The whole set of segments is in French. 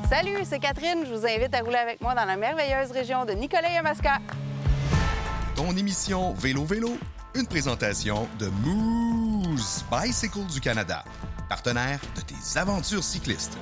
Salut, c'est Catherine. Je vous invite à rouler avec moi dans la merveilleuse région de Nicolet-Yamaska. Ton émission Vélo-Vélo, une présentation de Moose Bicycle du Canada, partenaire de tes aventures cyclistes.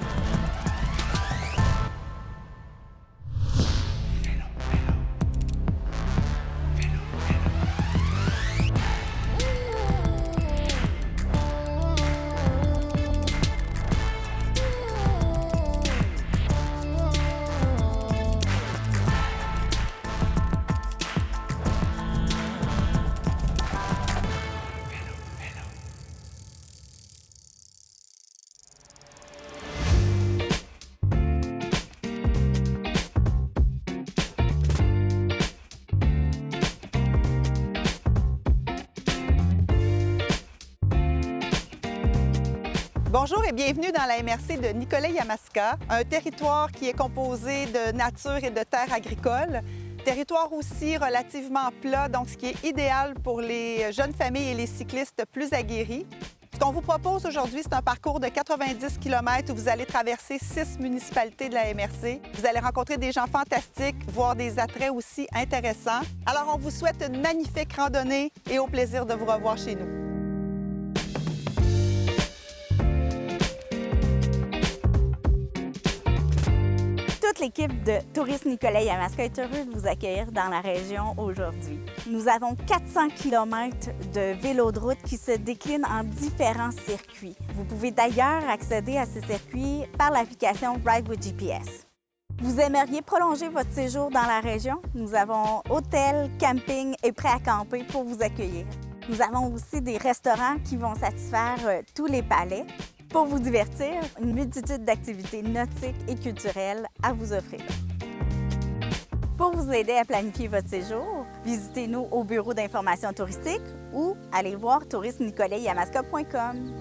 Bonjour et bienvenue dans la MRC de Nicolet-Yamaska, un territoire qui est composé de nature et de terres agricoles. Territoire aussi relativement plat, donc ce qui est idéal pour les jeunes familles et les cyclistes plus aguerris. Ce qu'on vous propose aujourd'hui, c'est un parcours de 90 km où vous allez traverser 6 municipalités de la MRC. Vous allez rencontrer des gens fantastiques, voir des attraits aussi intéressants. Alors, on vous souhaite une magnifique randonnée et au plaisir de vous revoir chez nous. Toute l'équipe de Tourisme Nicolet-Yamaska est heureuse de vous accueillir dans la région aujourd'hui. Nous avons 400 km de vélos de route qui se déclinent en différents circuits. Vous pouvez d'ailleurs accéder à ces circuits par l'application Ride with GPS. Vous aimeriez prolonger votre séjour dans la région? Nous avons hôtel, camping et prêt à camper pour vous accueillir. Nous avons aussi des restaurants qui vont satisfaire tous les palais. Pour vous divertir, une multitude d'activités nautiques et culturelles à vous offrir. Pour vous aider à planifier votre séjour, visitez-nous au bureau d'information touristique ou allez voir tourismenicolet-yamaska.com.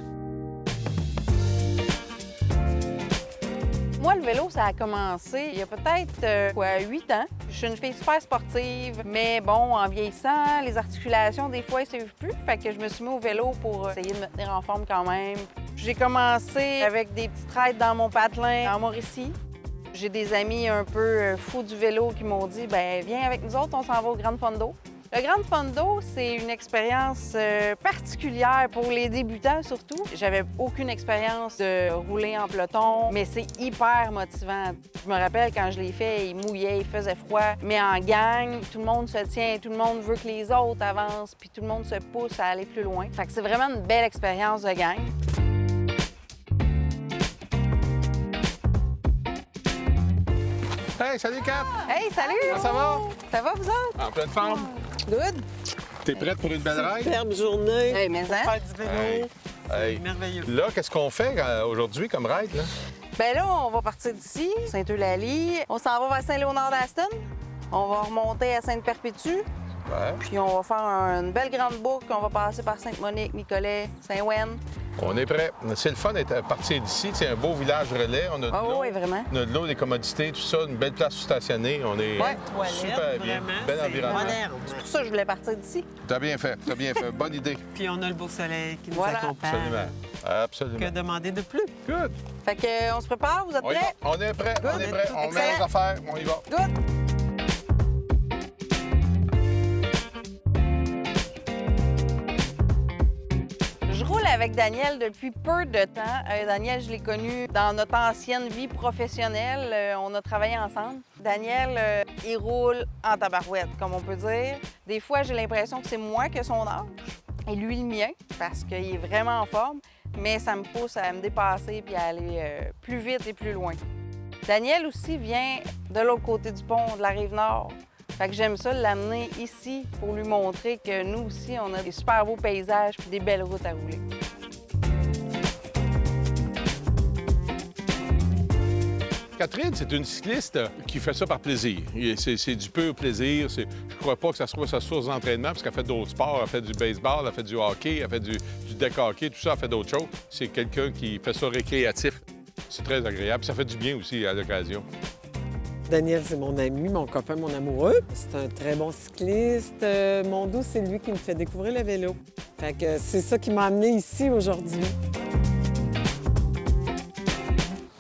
Moi, le vélo, ça a commencé il y a peut-être 8 ans. Je suis une fille super sportive, mais bon, en vieillissant, les articulations, des fois, elles ne suivent plus. Fait que je me suis mis au vélo pour essayer de me tenir en forme quand même. J'ai commencé avec des petites raids dans mon patelin en Mauricie. J'ai des amis un peu fous du vélo qui m'ont dit « Bien, viens avec nous autres, on s'en va au Grand Fondo ». Le Grand Fondo, c'est une expérience particulière pour les débutants surtout. J'avais aucune expérience de rouler en peloton, mais c'est hyper motivant. Je me rappelle quand je l'ai fait, il mouillait, il faisait froid, mais en gang, tout le monde se tient, tout le monde veut que les autres avancent, puis tout le monde se pousse à aller plus loin. Fait que c'est vraiment une belle expérience de gang. Hey, salut Kat! Hey, salut! Comment ça va? Ça va, vous autres? En pleine forme. Good! T'es prête pour une belle ride? Superbe journée. Hey, mais hein? Faire du vélo. Hey. Merveilleux. Là, qu'est-ce qu'on fait aujourd'hui comme ride? Là? Bien là, on va partir d'ici, Saint-Eulalie. On s'en va vers Saint-Léonard-d'Aston. On va remonter à Sainte-Perpétue. Ouais. Puis on va faire une belle grande boucle. On va passer par Sainte-Monique, Nicolet, Saint-Ouen. On est prêt. C'est le fun d'être parti d'ici. C'est un beau village relais. On a de l'eau. Oui, vraiment. On a de l'eau, des commodités, tout ça. Une belle place pour stationner. On est Toilette, super bien. vraiment, Bel c'est environnement. moderne. C'est pour ça que je voulais partir d'ici. T'as bien fait. T'as bien fait. Bonne idée. Puis on a le beau soleil qui nous Voilà. accompagne. Absolument. Absolument. Que demander de plus? Good. Fait que on se prépare, vous êtes On y va. prêts? On est prêt. On est prêt. On met Excellent. nos affaires. On y va. Good! Je roule avec Daniel depuis peu de temps. Daniel, je l'ai connu dans notre ancienne vie professionnelle. On a travaillé ensemble. Daniel, il roule en tabarouette, comme on peut dire. Des fois, j'ai l'impression que c'est moi qui ai son âge et lui le mien, parce qu'il est vraiment en forme. Mais ça me pousse à me dépasser puis à aller plus vite et plus loin. Daniel aussi vient de l'autre côté du pont, de la Rive-Nord. Fait que j'aime ça l'amener ici pour lui montrer que nous aussi, on a des super beaux paysages puis des belles routes à rouler. Catherine, c'est une cycliste qui fait ça par plaisir. C'est du pur plaisir. Je ne crois pas que ça soit sa source d'entraînement parce qu'elle fait d'autres sports. Elle fait du baseball, elle fait du hockey, elle fait du deck hockey, tout ça, elle fait d'autres choses. C'est quelqu'un qui fait ça récréatif. C'est très agréable. Ça fait du bien aussi à l'occasion. Daniel, c'est mon ami, mon copain, mon amoureux. C'est un très bon cycliste. Mon dos, c'est lui qui me fait découvrir le vélo. Fait que c'est ça qui m'a amené ici aujourd'hui.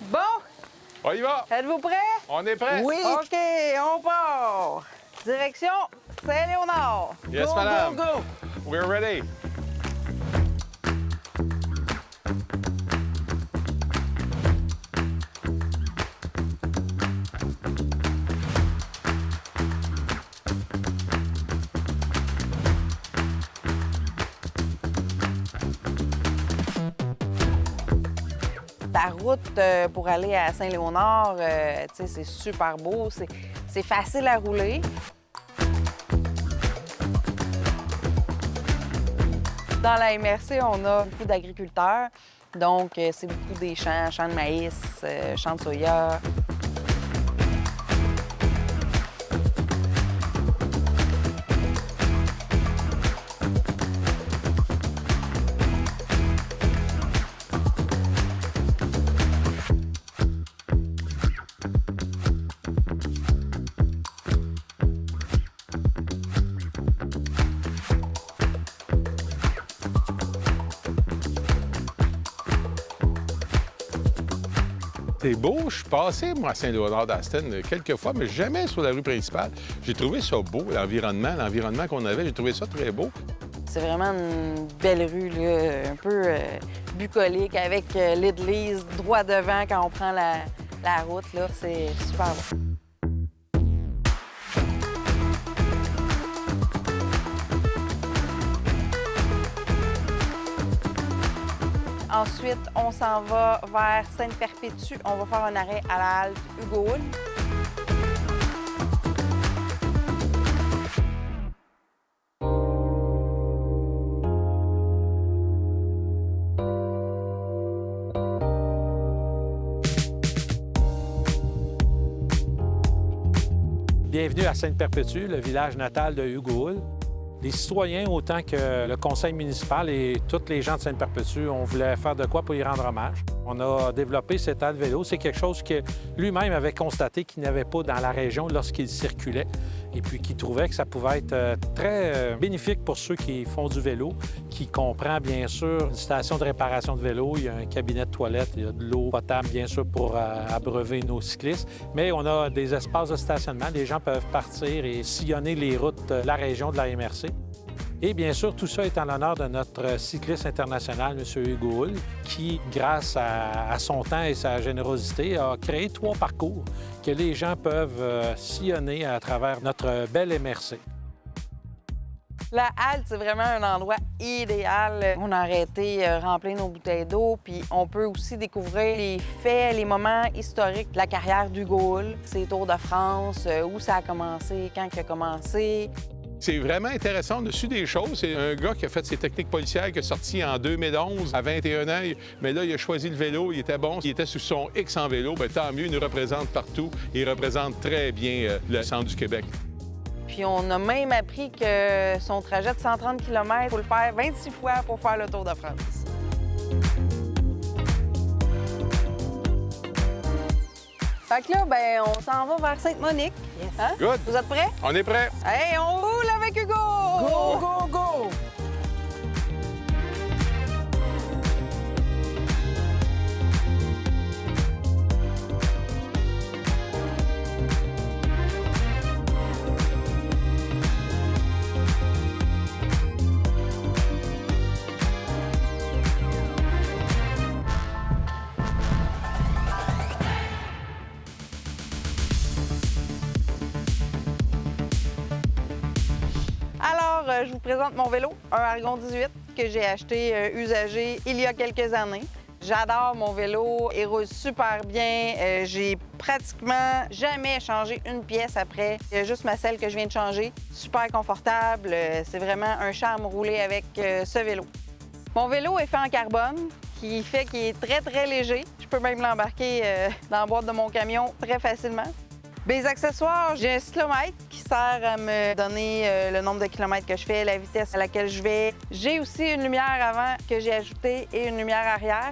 Bon, On y va! Êtes-vous prêts? On est prêts? Oui! OK, on part! Direction Saint-Léonard. Yes, Go, madame. go, go! We're ready. La route pour aller à Saint-Léonard, tu sais, c'est super beau, c'est facile à rouler. Dans la MRC, on a beaucoup d'agriculteurs, donc c'est beaucoup des champs, champs de maïs, champs de soya. C'est beau. Je suis passé, moi, à Saint-Léonard d'Aston quelques fois, mais jamais sur la rue principale. J'ai trouvé ça beau, l'environnement qu'on avait. J'ai trouvé ça très beau. C'est vraiment une belle rue, là, un peu bucolique, avec l'église droit devant quand on prend la route. Là, c'est super beau. Ensuite, on s'en va vers Sainte-Perpétue. On va faire un arrêt à la halte Hugo-Houle. Bienvenue à Sainte-Perpétue, le village natal de Hugo-Houle. Les citoyens, autant que le conseil municipal et tous les gens de Sainte-Perpétue, on voulait faire de quoi pour y rendre hommage. On a développé cet aile vélo. C'est quelque chose que lui-même avait constaté qu'il n'y avait pas dans la région lorsqu'il circulait et puis qu'il trouvait que ça pouvait être très bénéfique pour ceux qui font du vélo, qui comprend bien sûr une station de réparation de vélo, il y a un cabinet de toilette, il y a de l'eau potable bien sûr pour abreuver nos cyclistes, mais on a des espaces de stationnement. Les gens peuvent partir et sillonner les routes de la région de la MRC. Et bien sûr, tout ça est en l'honneur de notre cycliste international, M. Hugo Houle, qui, grâce à son temps et sa générosité, a créé 3 parcours que les gens peuvent sillonner à travers notre belle MRC. La halte, c'est vraiment un endroit idéal. On a arrêté remplir nos bouteilles d'eau, puis on peut aussi découvrir les faits, les moments historiques de la carrière d'Hugo Houle, ses Tours de France, où ça a commencé, quand il a commencé. C'est vraiment intéressant. On a su des choses. C'est un gars qui a fait ses techniques policières, qui est sorti en 2011, à 21 ans. Mais là, il a choisi le vélo. Il était bon. Il était sur son X en vélo. Bien, tant mieux, il nous représente partout. Il représente très bien le centre du Québec. Puis on a même appris que son trajet de 130 km, il faut le faire 26 fois pour faire le Tour de France. Fait que là, ben, on s'en va vers Sainte-Monique. Hein? Good. Vous êtes prêts? On est prêts. Hey, on roule avec Hugo! Go, go, go! Alors, je vous présente mon vélo, un Argon 18 que j'ai acheté usagé il y a quelques années. J'adore mon vélo, il roule super bien. J'ai pratiquement jamais changé une pièce après. Il y a juste ma selle que je viens de changer. Super confortable, c'est vraiment un charme rouler avec ce vélo. Mon vélo est fait en carbone, qui fait qu'il est très, très léger. Je peux même l'embarquer dans la boîte de mon camion très facilement. Les accessoires, j'ai un cyclomètre qui sert à me donner le nombre de kilomètres que je fais, la vitesse à laquelle je vais. J'ai aussi une lumière avant que j'ai ajoutée et une lumière arrière.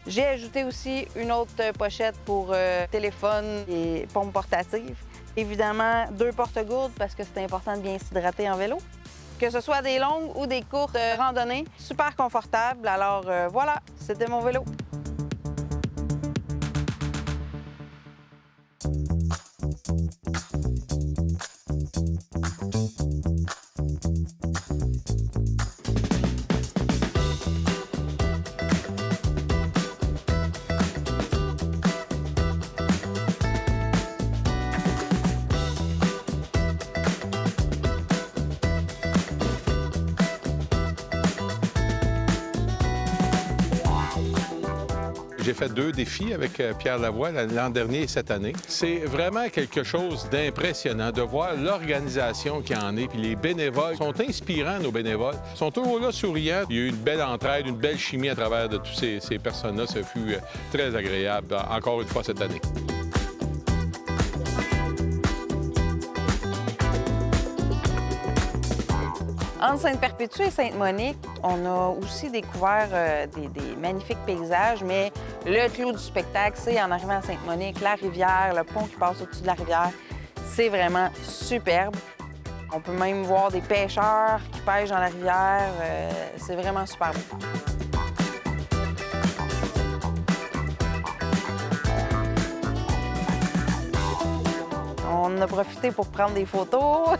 J'ai ajouté aussi une autre pochette pour téléphone et pompe portative. Évidemment, 2 porte-gourdes parce que c'est important de bien s'hydrater en vélo. Que ce soit des longues ou des courtes randonnées, super confortable. Alors voilà, c'était mon vélo. J'ai fait 2 défis avec Pierre Lavoie l'an dernier et cette année. C'est vraiment quelque chose d'impressionnant de voir l'organisation qui en est. Puis les bénévoles sont inspirants, nos bénévoles. Ils sont toujours là souriants. Il y a eu une belle entraide, une belle chimie à travers de toutes ces personnes-là. Ça fut très agréable, encore une fois, cette année. Entre Sainte-Perpétue et Sainte-Monique, on a aussi découvert des magnifiques paysages, mais le clou du spectacle, c'est en arrivant à Sainte-Monique, la rivière, le pont qui passe au-dessus de la rivière. C'est vraiment superbe. On peut même voir des pêcheurs qui pêchent dans la rivière. C'est vraiment super beau. On en a profité pour prendre des photos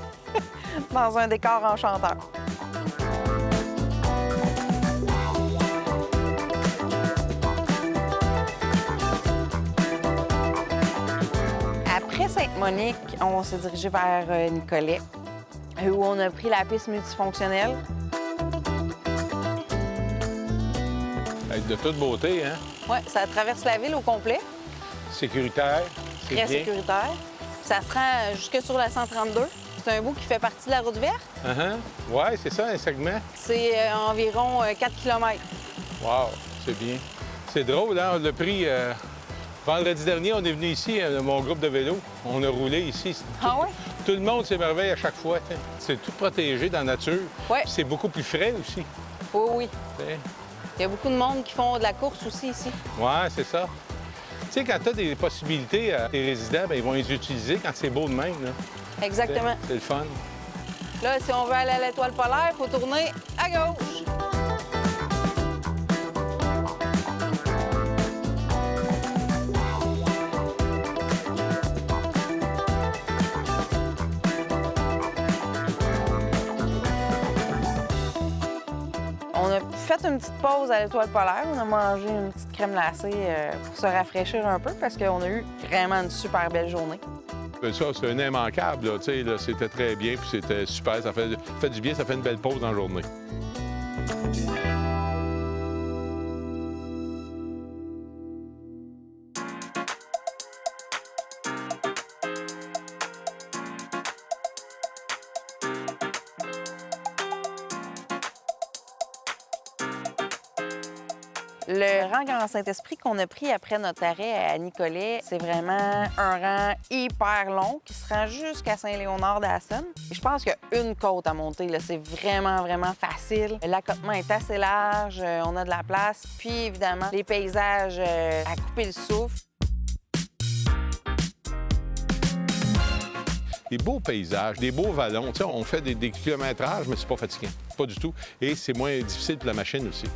dans un décor enchanteur. Après Sainte-Monique, on s'est dirigé vers Nicolet, où on a pris la piste multifonctionnelle. De toute beauté, hein? Oui, ça traverse la ville au complet. Sécuritaire, c'est Très bien. sécuritaire. Ça se rend jusque sur la 132. C'est un bout qui fait partie de la route verte. Oui, c'est ça, un segment. C'est environ 4 km. Wow, c'est bien. C'est drôle, hein? On l'a pris vendredi dernier, on est venu ici, mon groupe de vélo. On a roulé ici. Ah ouais? Tout le monde s'émerveille à chaque fois. T'sais. C'est tout protégé dans la nature. Ouais. C'est beaucoup plus frais aussi. Oui, oui. T'sais. Il y a beaucoup de monde qui font de la course aussi ici. Oui, c'est ça. Tu sais, quand tu as des possibilités, tes résidents, bien, ils vont les utiliser quand c'est beau de même. Là. Exactement. C'est le fun. Là, si on veut aller à l'Étoile polaire, il faut tourner à gauche. On a fait une petite pause à l'Étoile polaire. On a mangé une petite crème glacée pour se rafraîchir un peu parce qu'on a eu vraiment une super belle journée. Ça, c'est un immanquable. Là. Tu sais, là, c'était très bien, puis c'était super. Ça fait du bien, ça fait une belle pause dans la journée. Le rang Grand Saint-Esprit qu'on a pris après notre arrêt à Nicolet, c'est vraiment un rang hyper long qui se rend jusqu'à Saint-Léonard-d'Asson. Je pense qu'il y a une côte à monter. C'est vraiment, vraiment facile. L'accotement est assez large, on a de la place. Puis, évidemment, les paysages à couper le souffle. Des beaux paysages, des beaux vallons. Tu sais, on fait des kilométrages, mais c'est pas fatigant. Pas du tout. Et c'est moins difficile pour la machine aussi.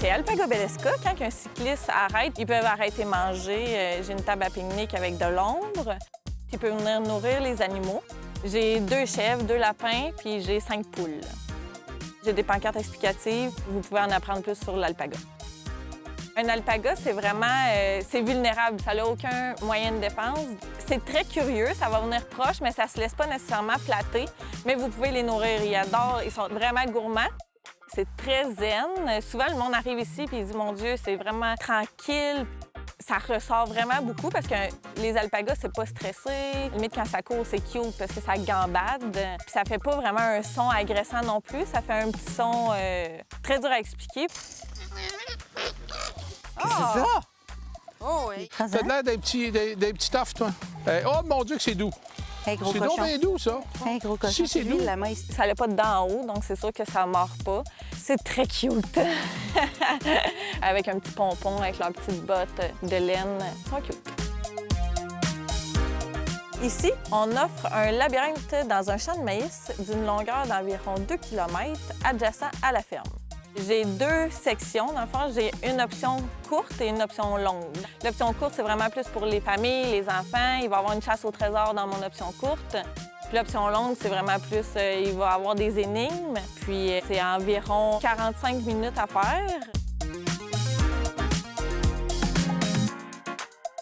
Chez Alpaga Bellesca, quand un cycliste arrête, ils peuvent arrêter manger. J'ai une table à pique-nique avec de l'ombre. Ils peuvent venir nourrir les animaux. J'ai 2 chèvres, 2 lapins, puis j'ai 5 poules. J'ai des pancartes explicatives. Vous pouvez en apprendre plus sur l'alpaga. Un alpaga, c'est vraiment c'est vulnérable. Ça n'a aucun moyen de défense. C'est très curieux. Ça va venir proche, mais ça ne se laisse pas nécessairement flatter. Mais vous pouvez les nourrir. Ils adorent. Ils sont vraiment gourmands. C'est très zen. Souvent, le monde arrive ici et il dit « Mon Dieu, c'est vraiment tranquille ». Ça ressort vraiment beaucoup parce que les alpagas, c'est pas stressé. Limite, quand ça court, c'est cute parce que ça gambade. Puis ça fait pas vraiment un son agressant non plus. Ça fait un petit son très dur à expliquer. C'est ça? Oh oui. T'as l'air des petits toffes, toi. Oh, mon Dieu, que c'est doux. Hey, gros C'est donc cochon. bien doux, ça. Hey, gros cochon. Si, c'est lui, doux. la main. Ça n'a pas de dents en haut, donc c'est sûr que ça ne mord pas. C'est très cute. Avec un petit pompon, avec leurs petites bottes de laine. Ils sont cute. Ici, on offre un labyrinthe dans un champ de maïs d'une longueur d'environ 2 km adjacent à la ferme. J'ai 2 sections. Dans le fond, j'ai une option courte et une option longue. L'option courte, c'est vraiment plus pour les familles, les enfants. Il va y avoir une chasse au trésor dans mon option courte. Puis l'option longue, c'est vraiment plus, il va y avoir des énigmes. Puis c'est environ 45 minutes à faire.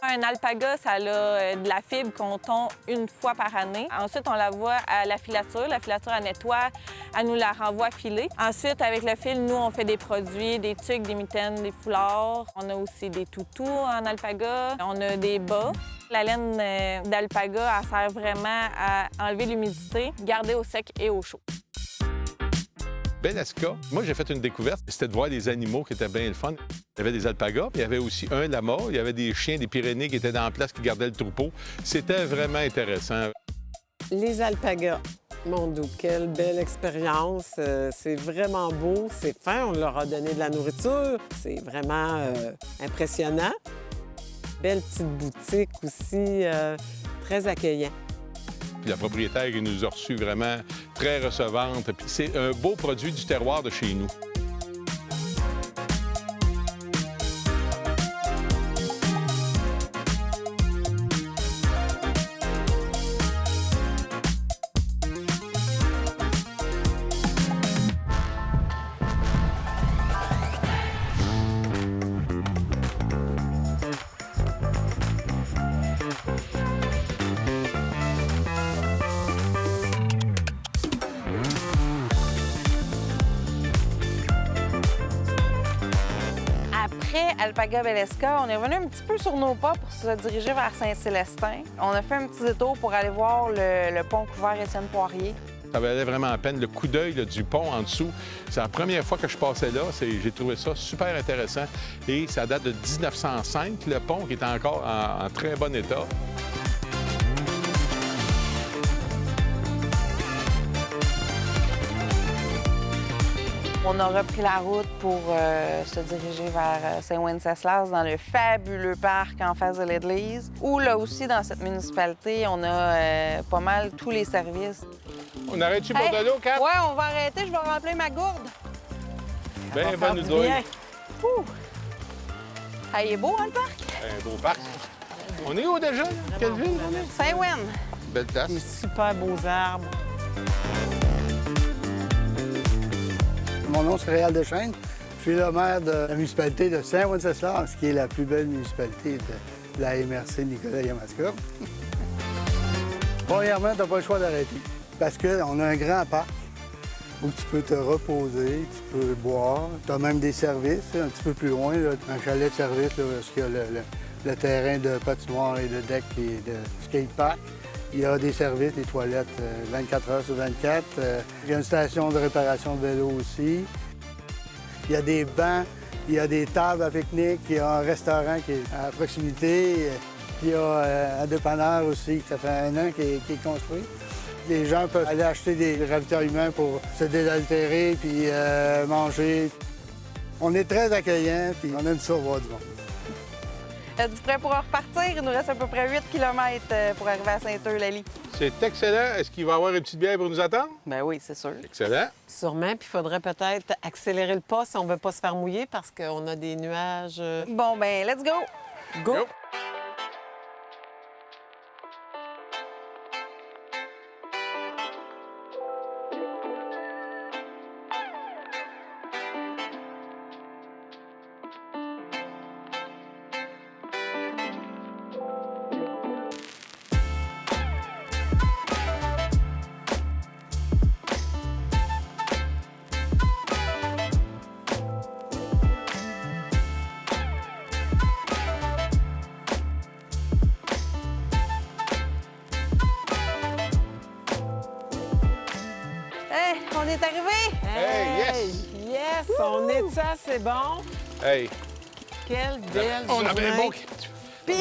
Un alpaga, ça a de la fibre qu'on tond une fois par année. Ensuite, on la voit à la filature. La filature, elle nettoie, elle nous la renvoie filée. Ensuite, avec le fil, nous, on fait des produits, des tuques, des mitaines, des foulards. On a aussi des toutous en alpaga. On a des bas. La laine d'alpaga, elle sert vraiment à enlever l'humidité, garder au sec et au chaud. Belaska, moi, j'ai fait une découverte. C'était de voir des animaux qui étaient bien le fun. Il y avait des alpagas, puis il y avait aussi un lama, il y avait des chiens des Pyrénées qui étaient dans la place, qui gardaient le troupeau. C'était vraiment intéressant. Les alpagas, mon Dieu, quelle belle expérience. C'est vraiment beau, c'est fin, on leur a donné de la nourriture. C'est vraiment impressionnant. Belle petite boutique aussi, très accueillant. Puis la propriétaire, il nous a reçus vraiment très recevante. Puis c'est un beau produit du terroir de chez nous. Après Alpaga Belaska, on est revenu un petit peu sur nos pas pour se diriger vers Saint-Célestin. On a fait un petit détour pour aller voir le pont couvert Étienne Poirier. Ça valait vraiment la peine. Le coup d'œil du pont en dessous, c'est la première fois que je passais là. J'ai trouvé ça super intéressant. Et ça date de 1905, le pont qui est encore en très bon état. On a repris la route pour se diriger vers Saint-Wenceslas dans le fabuleux parc en face de l'église, où là aussi, dans cette municipalité, on a pas mal tous les services. On arrête-tu pour de l'eau, Cap? Ouais, on va arrêter, je vais remplir ma gourde. Bien, bonne nous douille. Ah, il est beau, hein, le parc? Un beau parc. On est où déjà? Là? Quelle ville? Saint-Wen. Belle place. Des super beaux arbres. Mon nom, c'est Réal Deschênes. Je suis le maire de la municipalité de Saint-Wenceslas, qui est la plus belle municipalité de la MRC Nicolet-Yamaska. Premièrement, tu n'as pas le choix d'arrêter, parce qu'on a un grand parc où tu peux te reposer, tu peux boire. Tu as même des services, un petit peu plus loin, là, un chalet de service, là, où il y a le terrain de patinoire et de deck et de skatepark. Il y a des services, des toilettes 24 heures sur 24. Il y a une station de réparation de vélo aussi. Il y a des bancs, il y a des tables à pique-nique, il y a un restaurant qui est à proximité. Il y a un dépanneur aussi, ça fait 1 an qui est construit. Les gens peuvent aller acheter des ravitaillements pour se désaltérer puis manger. On est très accueillants puis on aime ça voir du monde. Êtes-vous prêts pour en repartir? Il nous reste à peu près 8 km pour arriver à Saint-Eulalie. C'est excellent. Est-ce qu'il va y avoir une petite bière pour nous attendre? Ben oui, c'est sûr. Excellent. Sûrement, puis il faudrait peut-être accélérer le pas si on veut pas se faire mouiller parce qu'on a des nuages. Bon, ben, let's go! Go! Go. On est arrivé! Hey, yes! Yes! On est ça, c'est bon. Hey! Quelle belle On avait un beau... Puis,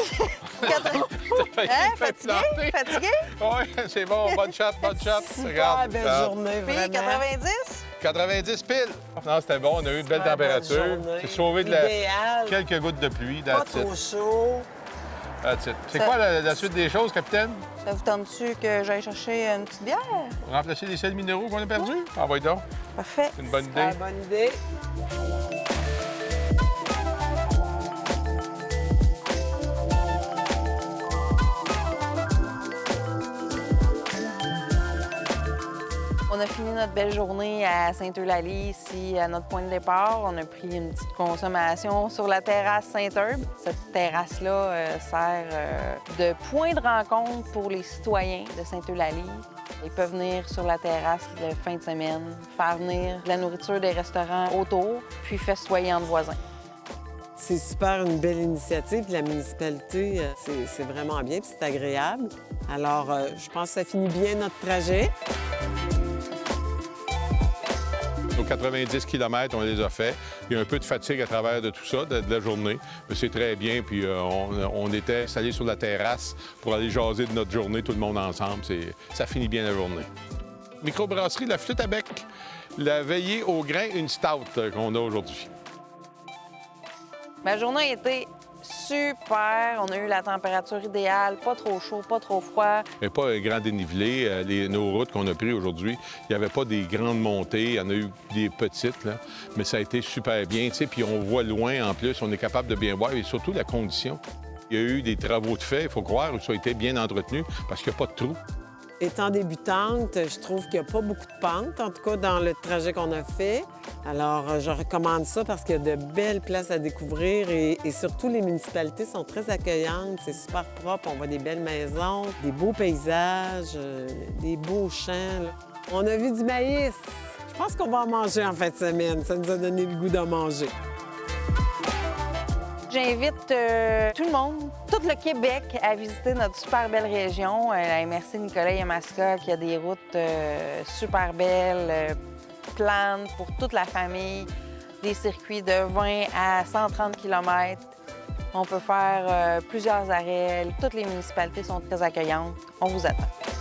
fatigué? Fatigué? Oui, c'est bon. Bonne shot, bonne shot. Super belle journée, Puis, vraiment. 90? 90 piles. Non, c'était bon. On a eu une belle Super belle température. journée. C'est sauvé Idéal. quelques gouttes de pluie. Pas that's it. trop chaud. That's it. C'est Ça- quoi la suite des choses, capitaine? Ça vous tente-tu que j'aille chercher une petite bière? Remplacer les sels minéraux qu'on a perdus? Ah, ouais, donc. Parfait. C'est une bonne idée. Ah, bonne idée. On a fini notre belle journée à Sainte-Eulalie, ici, à notre point de départ. On a pris une petite consommation sur la terrasse Sainte-Herbe. Cette terrasse-là sert de point de rencontre pour les citoyens de Sainte-Eulalie. Ils peuvent venir sur la terrasse le fin de semaine, faire venir de la nourriture des restaurants autour, puis festoyer entre voisins. C'est super une belle initiative. La municipalité, c'est vraiment bien, puis c'est agréable. Alors, je pense que ça finit bien notre trajet. Nos 90 km, on les a faits. Il y a un peu de fatigue à travers de tout ça, de la journée. Mais c'est très bien. Puis on était installés sur la terrasse pour aller jaser de notre journée, tout le monde ensemble. Ça finit bien la journée. Microbrasserie La Flûte à bec. La veillée au grain, une stout qu'on a aujourd'hui. Ma journée a été super. On a eu la température idéale, pas trop chaud, pas trop froid. Il n'y a pas un grand dénivelé. Nos routes qu'on a prises aujourd'hui, il n'y avait pas des grandes montées. Il y en a eu des petites, là. Mais ça a été super bien. Tu sais, puis on voit loin en plus. On est capable de bien voir. Et surtout, la condition. Il y a eu des travaux de fait, il faut croire, où ça a été bien entretenu parce qu'il n'y a pas de trous. Étant débutante, je trouve qu'il n'y a pas beaucoup de pentes, en tout cas dans le trajet qu'on a fait. Alors, je recommande ça parce qu'il y a de belles places à découvrir et surtout, les municipalités sont très accueillantes. C'est super propre. On voit des belles maisons, des beaux paysages, des beaux champs, là. On a vu du maïs. Je pense qu'on va en manger en fin de semaine. Ça nous a donné le goût d'en manger. J'invite tout le monde, tout le Québec, à visiter notre super belle région, la MRC Nicolet-Yamaska, qui a des routes super belles, planes pour toute la famille, des circuits de 20 à 130 km. On peut faire plusieurs arrêts. Toutes les municipalités sont très accueillantes. On vous attend.